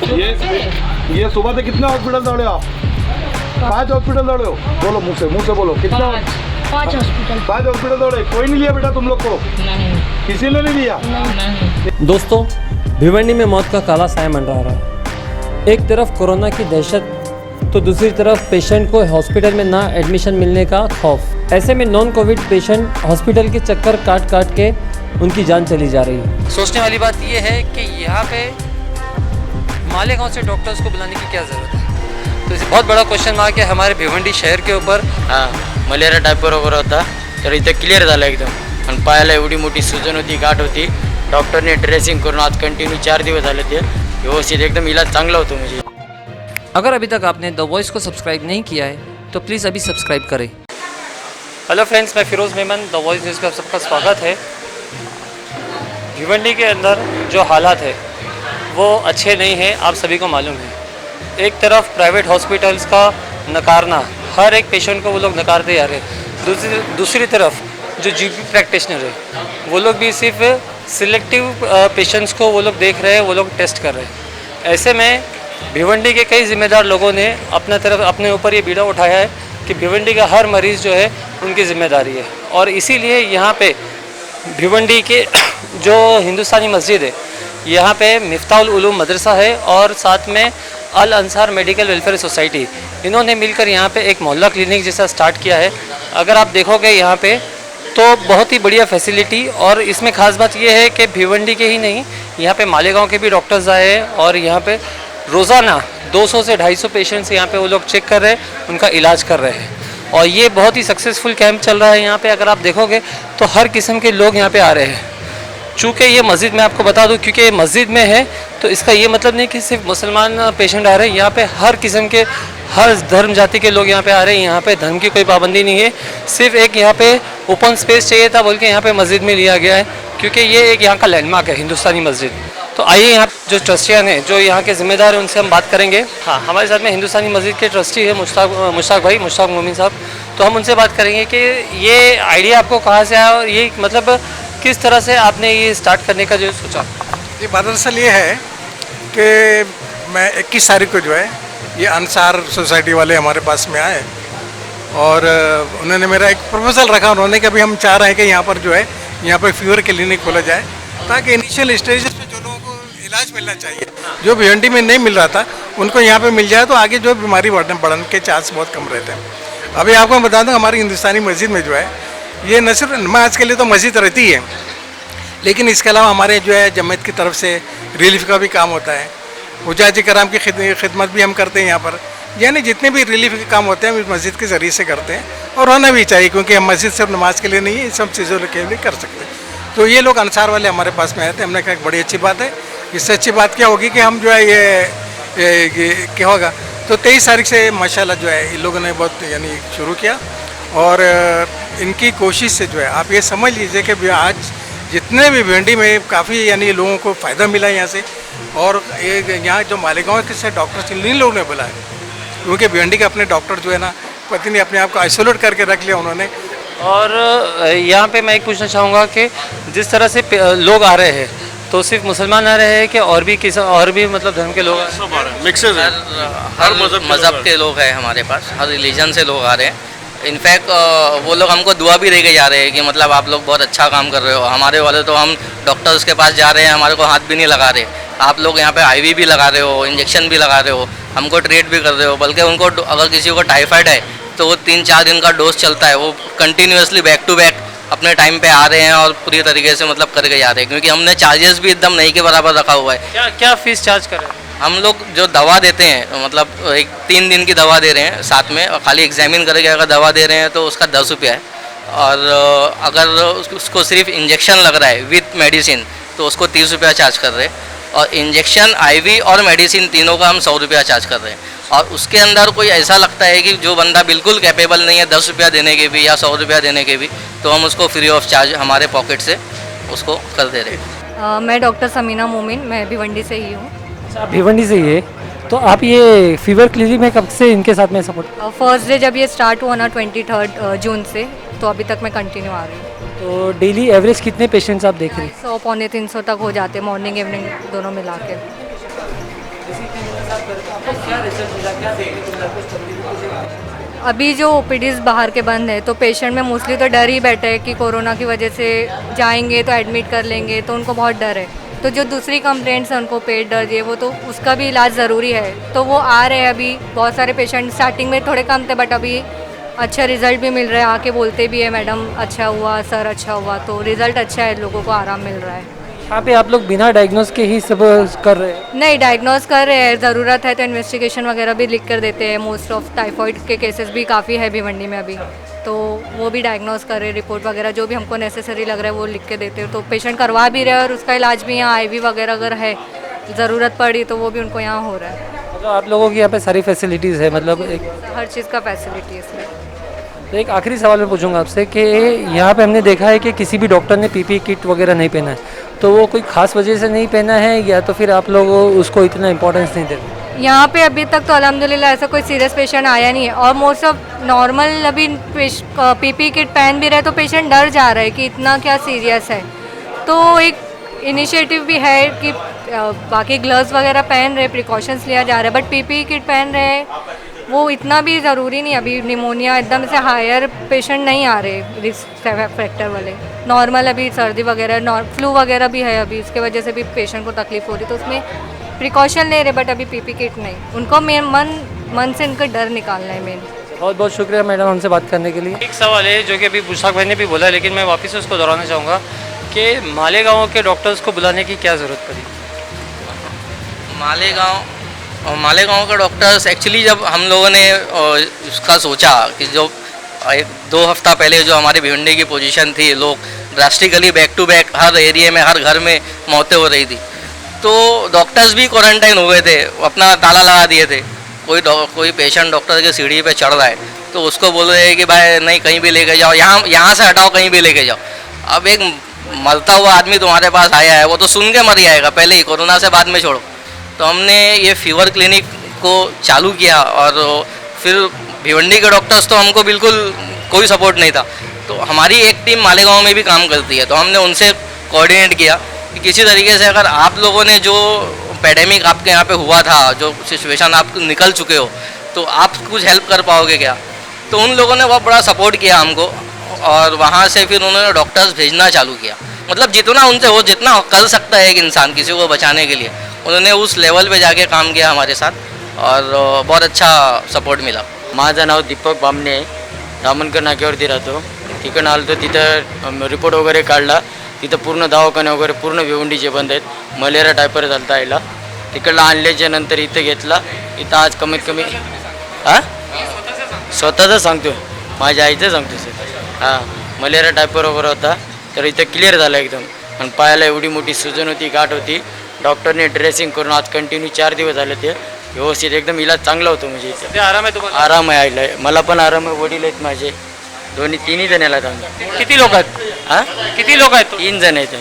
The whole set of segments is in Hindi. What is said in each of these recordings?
ये सुबह से कितने हॉस्पिटल दौड़े आप? 5 हॉस्पिटल दौड़े हो? बोलो मुँह से बोलो कितना? 5 हॉस्पिटल। 5 हॉस्पिटल दौड़े, कोई नहीं लिया बेटा तुम लोग को? नहीं। किसी ने नहीं लिया? नहीं। दोस्तों, भिवंडी में मौत का काला साया मंडरा रहा है। एक तरफ कोरोना की दहशत तो दूसरी तरफ पेशेंट को हॉस्पिटल में ना एडमिशन मिलने का खौफ। ऐसे में नॉन कोविड पेशेंट हॉस्पिटल के चक्कर काट काट के उनकी जान चली जा रही है। सोचने वाली बात यह है कि यहाँ पे मालेगांव से डॉक्टर्स को बुलाने की क्या ज़रूरत है? तो इसे बहुत बड़ा क्वेश्चन मार्क है हमारे भिवंडी शहर के ऊपर। मलेरिया टाईप बरोबर होता तर इथं क्लिअर झालं एकदम. आणि पायाला एवढी मोठी सूजन होती, गाठ होती. डॉक्टरने ड्रेसिंग करून आज कंटिन्यू 4 दिवस झाले ते व्यवस्थित एकदम इलाज चांगला होतो. म्हणजे अगर अभी तक आपने द वॉइस को सब्सक्राइब नहीं किया है तो प्लीज़ अभी सब्सक्राइब करें। हेलो फ्रेंड्स, मैं Firoz Memon, the voice news का सबका स्वागत है। भिवंडी के अंदर जो हालात है वो अच्छे नहीं हैं, आप सभी को मालूम है। एक तरफ प्राइवेट हॉस्पिटल्स का नकारना, हर एक पेशेंट को वो लोग नकारते जा रहे हैं। दूसरी तरफ जो जीपी प्रैक्टिशनर है वो लोग भी सिर्फ सिलेक्टिव पेशेंट्स को वो लोग देख रहे हैं, वो लोग टेस्ट कर रहे हैं। ऐसे में भिवंडी के कई जिम्मेदार लोगों ने अपने ऊपर ये बीड़ा उठाया है कि भिवंडी का हर मरीज़ जो है उनकी ज़िम्मेदारी है। और इसीलिए यहाँ पे भिवंडी के जो हिंदुस्तानी मस्जिद है, यहाँ पे मिफ्ताहुल उलूम मदरसा है और साथ में अल अंसार मेडिकल वेलफेयर सोसाइटी, इन्होंने मिलकर यहाँ पे एक मोहल्ला क्लिनिक जैसा स्टार्ट किया है। अगर आप देखोगे यहाँ पे तो बहुत ही बढ़िया फैसिलिटी, और इसमें ख़ास बात यह है कि भिवंडी के ही नहीं, यहाँ पे मालेगांव के भी डॉक्टर्स आए हैं और यहाँ पे रोज़ाना 200 से 250 पेशेंट्स यहाँ पे वो लोग चेक कर रहे हैं, उनका इलाज कर रहे हैं। और ये बहुत ही सक्सेसफुल कैंप चल रहा है यहाँ पे। अगर आप देखोगे तो हर किस्म के लोग यहाँ पे आ रहे हैं। चूँकि ये मस्जिद में आपको बता दूँ, क्योंकि ये मस्जिद में है तो इसका ये मतलब नहीं कि सिर्फ मुसलमान पेशेंट आ रहे हैं। यहाँ पे हर किस्म के, हर धर्म जाति के लोग यहाँ पे आ रहे हैं। यहाँ पे धर्म की कोई पाबंदी नहीं है। सिर्फ एक यहाँ पे ओपन स्पेस चाहिए था बोल के यहाँ पे मस्जिद में लिया गया है, क्योंकि ये एक यहाँ का लैंडमार्क है, हिंदुस्तानी मस्जिद। तो आइए यहाँ जो ट्रस्टियान हैं, जो यहाँ के ज़िम्मेदार हैं, उनसे हम बात करेंगे। हाँ, हमारे साथ में हिंदुस्तानी मस्जिद के ट्रस्टी है मुश्ताक मोमिन साहब। तो हम उनसे बात करेंगे कि ये आइडिया आपको कहाँ से आया और ये मतलब किस तरह से आपने ये स्टार्ट करने का जो सोचा? ये दरअसल ये है कि मैं 21 तारीख को जो है ये अंसार सोसाइटी वाले हमारे पास में आए और उन्होंने मेरा एक प्रपोजल रखा। उन्होंने कि अभी हम चाह रहे हैं कि यहाँ पर जो है यहाँ पर फीवर क्लिनिक खोला जाए, ताकि इनिशियल स्टेजेस पे जो लोगों को इलाज मिलना चाहिए, जो भिवंडी में नहीं मिल रहा था, उनको यहाँ पे मिल जाए तो आगे जो बीमारी बढ़ने के चांस बहुत कम रहते हैं। अभी आपको मैं बता दूँ, हमारी हिंदुस्तानी मस्जिद में जो है ये न सिर्फ नमाज के लिए तो मस्जिद रहती है, लेकिन इसके अलावा हमारे जो है जमात की तरफ से रिलीफ का भी काम होता है। हुज्जाज कराम की खिदमत भी हम करते हैं यहाँ पर। यानी जितने भी रिलीफ के काम होते हैं हम इस मस्जिद के ज़रिए से करते हैं, और होना भी चाहिए, क्योंकि हम मस्जिद सिर्फ नमाज के लिए नहीं है, इन सब चीज़ों के लिए कर सकते हैं। तो ये लोग अंसार वाले हमारे पास में आए थे। हमने कहा एक बड़ी अच्छी बात है। इससे अच्छी बात क्या होगी कि हम जो है ये क्या होगा, तो 23 तारीख से माशाल्लाह जो है इन लोगों ने बहुत यानी शुरू किया, और इनकी कोशिश से जो है आप ये समझ लीजिए कि आज जितने भी भिवंडी में काफ़ी यानी लोगों को फ़ायदा मिला यहाँ से। और यहाँ जो मालेगांव के से डॉक्टर इन लोगों ने बुलाया, क्योंकि भिवंडी के अपने डॉक्टर जो है ना, पति ने अपने आप को आइसोलेट करके रख लिया उन्होंने। और यहाँ पे मैं एक पूछना चाहूँगा कि जिस तरह से लोग आ रहे हैं, तो सिर्फ मुसलमान आ रहे हैं कि और भी मतलब धर्म के लोग? सब आ रहे हैं, मिक्सेस है, हर मज़हब के लोग हैं हमारे पास, हर रिलीजन से लोग आ रहे हैं। इनफैक्ट वो लोग हमको दुआ भी दे के जा रहे हैं कि मतलब आप लोग बहुत अच्छा काम कर रहे हो। हमारे वाले तो हम डॉक्टर्स के पास जा रहे हैं, हमारे को हाथ भी नहीं लगा रहे। आप लोग यहाँ पे IV भी लगा रहे हो, इंजेक्शन भी लगा रहे हो, हमको ट्रीट भी कर रहे हो। बल्कि उनको अगर किसी को टाइफाइड है तो वो 3-4 दिन का डोज चलता है, वो कंटिन्यूसली बैक टू बैक अपने टाइम पे आ रहे हैं और पूरी तरीके से मतलब करके जा रहे हैं, क्योंकि हमने चार्जेस भी एकदम नहीं के बराबर रखा हुआ है। क्या फीस चार्ज कर रहे हैं? हम लोग जो दवा देते हैं, मतलब एक 3 दिन की दवा दे रहे हैं साथ में, और खाली एग्जामिन करके अगर दवा दे रहे हैं तो उसका 10 रुपया है। और अगर उसको सिर्फ इंजेक्शन लग रहा है विथ मेडिसिन तो उसको 30 रुपया चार्ज कर रहे हैं। और इंजेक्शन, IV और मेडिसिन तीनों का हम 100 रुपया चार्ज कर रहे हैं। और उसके अंदर कोई ऐसा लगता है कि जो बंदा बिल्कुल कैपेबल नहीं है 10 रुपया देने के भी या 100 रुपया देने के भी, तो हम उसको फ्री ऑफ चार्ज हमारे पॉकेट से उसको कर दे रहे हैं। मैं डॉक्टर समीना मोमिन, मैं भिवंडी से ही हूँ। अच्छा, आप भिवंडी से ही है, तो आप ये फीवर क्लिनिक में कब से इनके साथ में सपोर्ट? फर्स्ट डे जब ये स्टार्ट हुआ ना 23 जून से, तो अभी तक मैं कंटिन्यू आ रही हूँ। तो डेली एवरेज कितने पेशेंट्स आप देख रही हैं? 100-300 तक हो जाते, मॉर्निंग इवनिंग दोनों मिला के। अभी जो ओपीडीज बाहर के बंद है तो पेशेंट में मोस्टली तो डर ही बैठे है कि कोरोना की वजह से जाएंगे तो एडमिट कर लेंगे, तो उनको बहुत डर है। तो जो दूसरी कंप्लेंट्स हैं उनको पेट दर्द है वो तो उसका भी इलाज ज़रूरी है, तो वो आ रहे हैं। अभी बहुत सारे पेशेंट स्टार्टिंग में थोड़े कम थे बट अभी अच्छा रिजल्ट भी मिल रहा है, आके बोलते भी है मैडम अच्छा हुआ, सर अच्छा हुआ, तो रिज़ल्ट अच्छा है, लोगों को आराम मिल रहा है। यहाँ पे आप लोग बिना डायग्नोस के ही सब कर रहे हैं? नहीं, डायग्नोस कर रहे हैं, ज़रूरत है तो इन्वेस्टिगेशन वगैरह भी लिख कर देते हैं। मोस्ट ऑफ टाइफाइड के केसेस भी काफ़ी है भिवंडी में अभी, तो वो भी डायग्नोस कर रहे हैं, रिपोर्ट वगैरह जो भी हमको नेसेसरी लग रहा है वो लिख के देते हैं, तो पेशेंट करवा भी रहे हैं और उसका इलाज भी यहाँ IV वगैरह अगर है ज़रूरत पड़ी तो वो भी उनको यहाँ हो रहा है। मतलब आप लोगों की यहाँ पे सारी फैसिलिटीज़ है, मतलब एक हर चीज़ का फैसिलिटी है इसमें। तो एक आखिरी सवाल मैं पूछूंगा आपसे कि यहाँ पे हमने देखा है कि किसी भी डॉक्टर ने PPE किट वगैरह नहीं पहना है, तो वो कोई खास वजह से नहीं पहना है या तो फिर आप लोग उसको इतना इम्पोर्टेंस नहीं देते? यहाँ पे अभी तक तो अल्हम्दुलिल्लाह ऐसा कोई सीरियस पेशेंट आया नहीं है, और मोस्ट ऑफ नॉर्मल अभी PPE किट पहन भी रहे तो पेशेंट डर जा रहा है कि इतना क्या सीरियस है। तो एक इनिशिएटिव भी है कि बाकी ग्लव्स वगैरह पहन रहे, प्रिकॉशंस लिया जा रहा है, बट PPE किट पहन रहे वो इतना भी ज़रूरी नहीं। अभी निमोनिया एकदम से हायर पेशेंट नहीं आ रहे रिस्क फैक्टर वाले, नॉर्मल अभी सर्दी वगैरह फ्लू वगैरह भी है अभी, उसके वजह से भी पेशेंट को तकलीफ हो रही, तो उसमें प्रिकॉशन ले रहे, बट अभी PPE किट नहीं। उनको मन से इनका डर निकालना है मेन। बहुत बहुत शुक्रिया मैडम हमसे बात करने के लिए। एक सवाल है जो कि अभी मुश्ताक भाई ने भी बोला, लेकिन मैं वापस उसको दोहराना चाहूँगा कि मालेगांव के डॉक्टर्स को बुलाने की क्या ज़रूरत पड़ी? मालेगांव के डॉक्टर्स एक्चुअली जब हम लोगों ने उसका सोचा कि जो 1-2 हफ्ता पहले जो हमारे भिवंडी की पोजीशन थी, लोग ड्रास्टिकली बैक टू बैक हर एरिया में हर घर में मौतें हो रही थी, तो डॉक्टर्स भी क्वारंटाइन हो गए थे, अपना ताला लगा दिए थे। कोई पेशेंट डॉक्टर की सीढ़ी पे चढ़ रहा है तो उसको बोल रहे हैं कि भाई नहीं कहीं भी लेके जाओ, यहाँ से हटाओ, कहीं भी लेके जाओ। अब एक मरता हुआ आदमी तुम्हारे पास आया है, वो तो सुन के मर जाएगा पहले ही, कोरोना से बाद में छोड़ो। तो हमने ये फीवर क्लिनिक को चालू किया और फिर भिवंडी के डॉक्टर्स तो हमको बिल्कुल कोई सपोर्ट नहीं था, तो हमारी एक टीम मालेगांव में भी काम करती है, तो हमने उनसे कोऑर्डिनेट किया कि किसी तरीके से अगर आप लोगों ने जो पैडेमिक आपके यहाँ पे हुआ था, जो सिचुएशन आप निकल चुके हो, तो आप कुछ हेल्प कर पाओगे क्या। तो उन लोगों ने बहुत बड़ा सपोर्ट किया हमको, और वहाँ से फिर उन्होंने डॉक्टर्स भेजना चालू किया। मतलब जितना उनसे हो, जितना कर सकता है एक इंसान किसी को बचाने के लिए, उन्होंने उस लेवल पे जाके काम किया हमारे साथ, और बहुत अच्छा सपोर्ट मिला। माझं नाव दीपक बामणे आहे, दामनकर नाक्यावरती राहतो. तिकडनं आलो तर तिथं रिपोर्ट वगैरे काढला, तिथं पूर्ण दवाखाने वगैरे पूर्ण भिवंडीचे बंद आहेत. मलेरिया टायफॉइड झालता यायला, तिकडला आणल्याच्या नंतर इथं घेतला. इथं आज कमीत कमी स्वतःचं सांगतो, माझ्या आईचं सांगतो सर. मलेरिया टायफॉइड वगैरे होता, तर इथं क्लिअर झालं एकदम. आणि पायाला एवढी मोठी सुजन होती, गाठ होती. डॉक्टरने ड्रेसिंग करून आज कंटिन्यू 4 दिवस झाले, ते व्यवस्थित एकदम इलाज चांगला होतो. म्हणजे इथे आराम आहे तुम्हाला? आराम आहे आईला, मला पण आराम आहे. वडील आहेत माझे, तिन्ही जण याला आम्ही. किती लोक आहेत? किती लोक आहेत? 3 जण आहेत.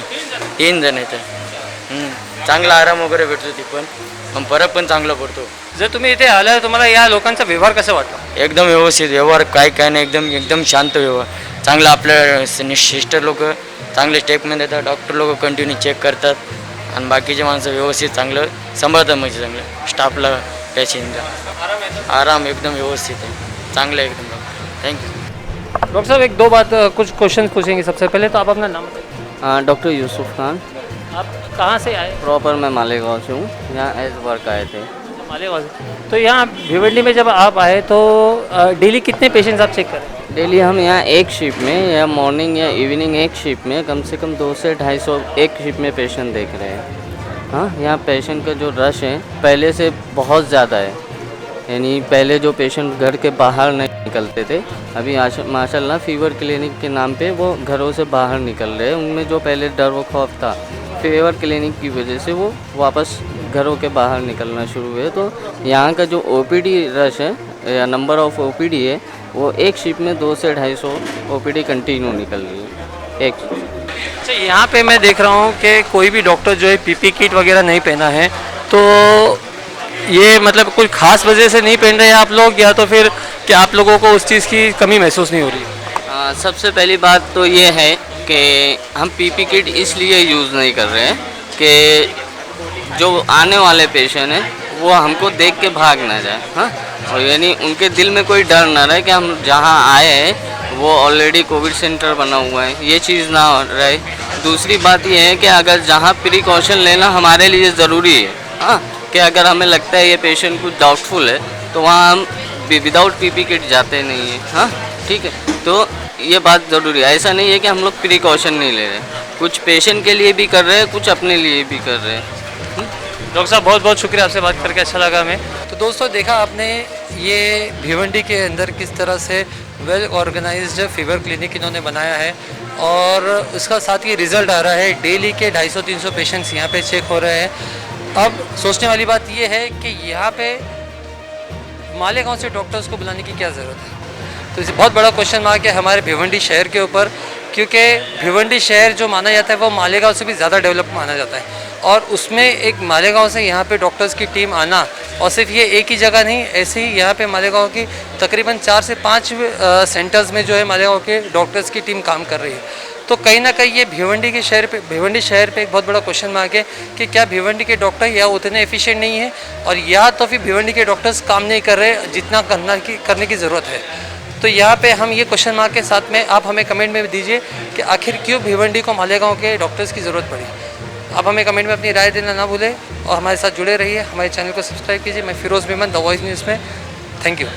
3 जण आहेत. चांगला आराम वगैरे भेटतो ती पण फरक पण चांगला पडतो. जर तुम्ही इथे आला तुम्हाला या लोकांचा व्यवहार कसा वाटला? एकदम व्यवस्थित व्यवहार, काय नाही, एकदम शांत व्यवहार चांगला. आपल्या सिस्टर लोक चांगले स्टेपमध्ये येतात, डॉक्टर लोक कंटिन्यू चेक करतात, आणि बाकीचे माणसं व्यवस्थित चांगलं सांभाळतात. म्हणजे चांगलं स्टाफला पेशंटला आराम एकदम व्यवस्थित आहे, चांगलं आहे एकदम. थँक्यू. डॉक्टर साहब, 1-2 बात कुछ क्वेश्चन पूछेंगे. सबसे पहले तो आप अपना नाम बताइए. डॉक्टर यूसुफ खान. आप कहाँ से आए? प्रॉपर मैं मालेगांव से हूँ, यहाँ एज वर्क आए थे. मालेगांव से. तो यहाँ भिवंडी में जब आप आए तो डेली कितने पेशेंट्स आप चेक करें? डेली हम यहाँ एक शिफ्ट में या मॉर्निंग या इवनिंग एक शिफ्ट में कम से कम 200 से 250 एक शिफ्ट में पेशेंट देख रहे हैं. हाँ, यहाँ पेशेंट का जो रश है पहले से बहुत ज़्यादा है. यानी पहले जो पेशेंट घर के बाहर नहीं निकलते थे, अभी माशाल्लाह फीवर क्लिनिक के नाम पे वो घरों से बाहर निकल रहे हैं. उनमें जो पहले डर व खौफ था, फीवर क्लिनिक की वजह से वो वापस घरों के बाहर निकलना शुरू हुए. तो यहाँ का जो OPD रश है या नंबर ऑफ़ OPD है, वो एक शिफ्ट में 200 से 250 OPD कंटिन्यू निकल रही है एक. अच्छा, यहाँ पे मैं देख रहा हूँ कि कोई भी डॉक्टर जो है PPE किट वगैरह नहीं पहना है, तो ये मतलब कोई ख़ास वजह से नहीं पहन रहे हैं आप लोग, या तो फिर क्या आप लोगों को उस चीज़ की कमी महसूस नहीं हो रही? सबसे पहली बात तो ये है कि हम PPE किट इसलिए यूज़ नहीं कर रहे हैं कि जो आने वाले पेशेंट हैं वो हमको देख के भाग ना जाए। हाँ, और यानी उनके दिल में कोई डर ना रहे कि हम जहाँ आए हैं वो ऑलरेडी कोविड सेंटर बना हुआ है, ये चीज़ ना रहे। दूसरी बात ये है कि अगर जहाँ प्रिकॉशन लेना हमारे लिए ज़रूरी है, हाँ, कि अगर हमें लगता है ये पेशेंट कुछ डाउटफुल है तो वहाँ हम विदाउट पीपी किट जाते नहीं हैं। हाँ, ठीक है, तो ये बात ज़रूरी है। ऐसा नहीं है कि हम लोग प्रिकॉशन नहीं ले रहे, कुछ पेशेंट के लिए भी कर रहे हैं, कुछ अपने लिए भी कर रहे हैं। डॉक्टर साहब बहुत बहुत शुक्रिया, आपसे बात करके अच्छा लगा हमें। तो दोस्तों देखा आपने ये भिवंडी के अंदर किस तरह से वेल ऑर्गेनाइज्ड फीवर क्लिनिक इन्होंने बनाया है और उसका साथ ही रिज़ल्ट आ रहा है। डेली के 250-300 पेशेंट्स यहाँ पे चेक हो रहे हैं। अब सोचने वाली बात ये है कि यहाँ पे मालेगांव से डॉक्टर्स को बुलाने की क्या ज़रूरत है। तो इसे बहुत बड़ा क्वेश्चन मार्क है हमारे भिवंडी शहर के ऊपर, क्योंकि भिवंडी शहर जो माना जाता है वो मालेगांव से भी ज़्यादा डेवलप माना जाता है और उसमें एक मालेगांव से यहाँ पे डॉक्टर्स की टीम आना, और सिर्फ ये एक ही जगह नहीं, ऐसे ही यहाँ पे मालेगांव की तकरीबन 4 से 5 सेंटर्स में जो है मालेगांव के डॉक्टर्स की टीम काम कर रही है। तो कहीं ना कहीं ये भिवंडी शहर पे एक बहुत बड़ा क्वेश्चन मार्क है कि क्या भिवंडी के डॉक्टर या उतने एफिशिएंट नहीं है, और या तो फिर भिवंडी के डॉक्टर्स काम नहीं कर रहे जितना करने की ज़रूरत है। तो यहाँ पे हम ये क्वेश्चन मार्क के साथ में आप हमें कमेंट में दीजिए कि आखिर क्यों भिवंडी को मालेगांव के डॉक्टर्स की ज़रूरत पड़ी। आप हमें कमेंट में अपनी राय देना ना भूलें और हमारे साथ जुड़े रहिए। हमारे चैनल को सब्सक्राइब कीजिए। मैं Firoz Memon, the voice news में। Thank you.